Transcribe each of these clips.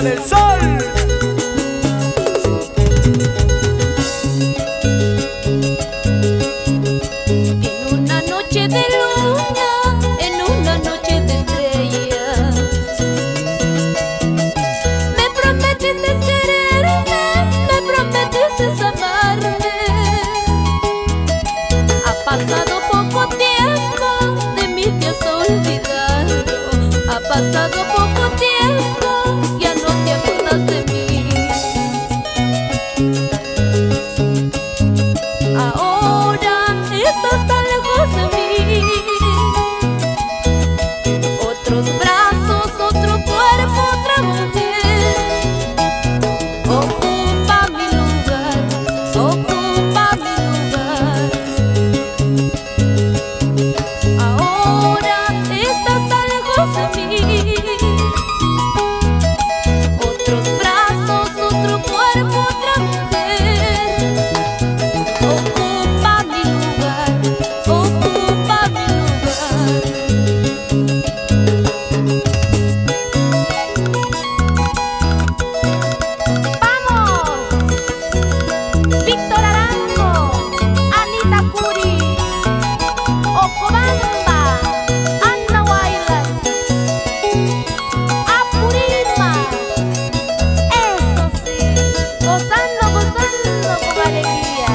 con el sol. En una noche de luna, en una noche de estrellas, me prometiste quererme, me prometiste amarme. Ha pasado poco tiempo, de mí te has olvidado. Ha pasado poco tiempo, ya no te acuerdas de mí. Ahora estás tan lejos de mí. Otros brazos, otro cuerpo, otra mujer ocupa mi lugar, ocupa mi lugar. Ahora estás tan lejos de mí. Otros brazos, otro cuerpo, otra mujer ocupa mi lugar, ocupa mi lugar. ¡Vamos! Víctor Arango, Anita Curi, Ocobamba, Ana Guaylas, Apurima. Eso sí, gozando, gozando con alegría.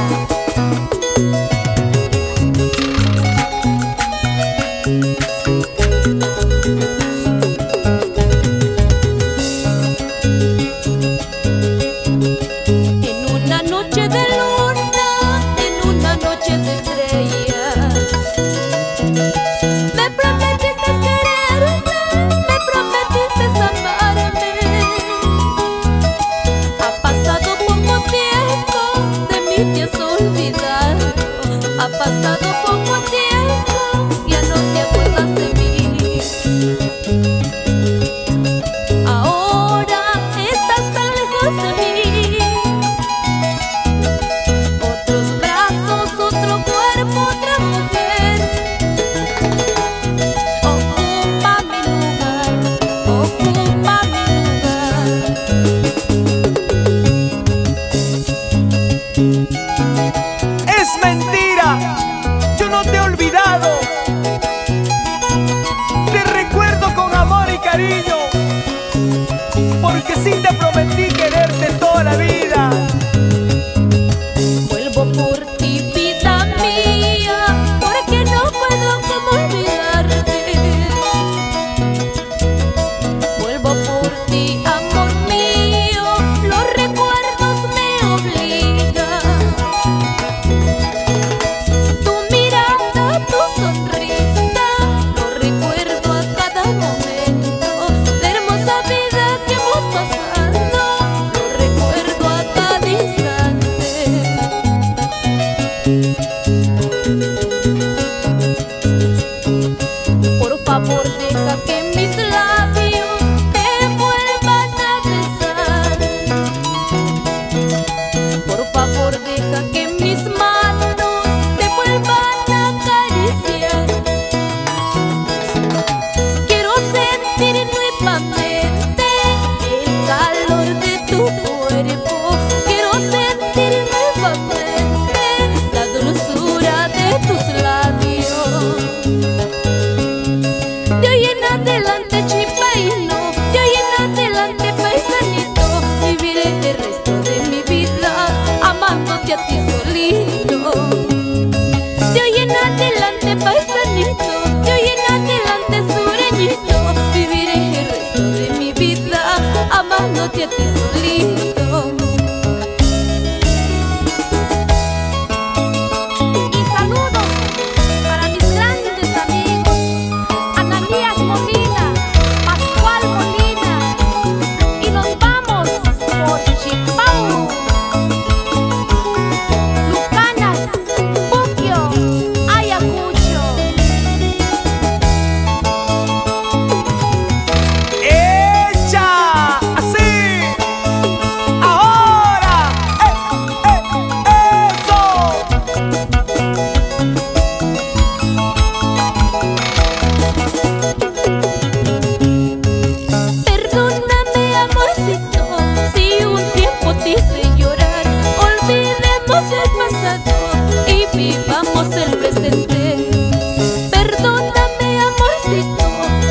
En una noche de luna, en una noche de estrellas, me prometiste quererme, me prometiste amarme. Ha pasado poco tiempo, de mí te has olvidado. Ha pasado poco tiempo, ya no te acuerdas de mí. Ahora estás tan lejos de mí. Otros brazos, otro cuerpo, otra mujer ocupa mi lugar, ocupa mi lugar. Es mentira, yo no te he olvidado. Te recuerdo con amor y cariño, porque sí te prometí quererte toda la vida. Vuelvo por ti, vida mía, porque no puedo como olvidarte. Vuelvo por ti, amor mío, los recuerdos me obligan. Tu mirada, tu sonrisa, lo recuerdo a cada momento. La hermosa vida que hemos pasado, lo recuerdo a cada instante. Por favor, deja que mis labios te vuelvan a besar. Por favor, deja que mis manos te vuelvan a acariciar. Quiero sentir nuevamente el calor de tu cuerpo. Quiero sentir nuevamente la dulzura de tus labios. De hoy en adelante, chipaíno, de hoy en adelante, paisanito, viviré el resto de mi vida amándote a ti solito. De hoy en adelante, paisanito, de hoy en adelante, sureñito, viviré el resto de mi vida amándote a ti solito. Y saludos para mis grandes amigos, Ananías Molina, Pascual Molina, y nos vamos por Chipau. olvidemos el pasado y vivamos el presente. Perdóname, amorcito,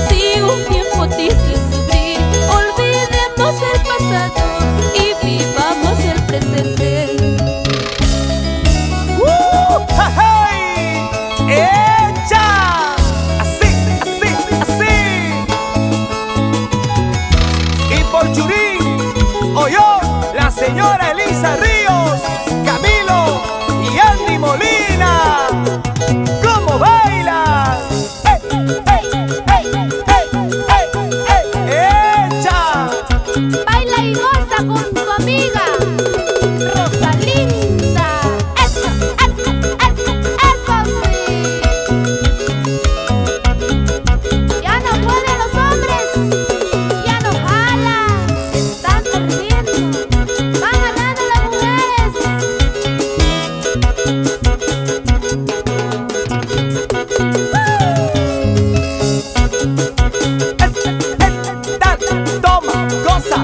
si un tiempo te hice sufrir. Olvidemos el pasado y vivamos el presente. ¡Hey! ¡Echa! Así, así, así. Y por Churín, oyó la señora Elisa Ríos, Camilo y Andy Molina. ¿Cómo bailan? ¡Hey, hey, hey, hey, hey, hey! ¡Echa! Baila y goza con tu amiga Rosalinda. Eso, eso, eso, eso sí. Ya no pueden los hombres, ya no jalan, están perdiendo, van ganando las mujeres. Dale, toma, goza,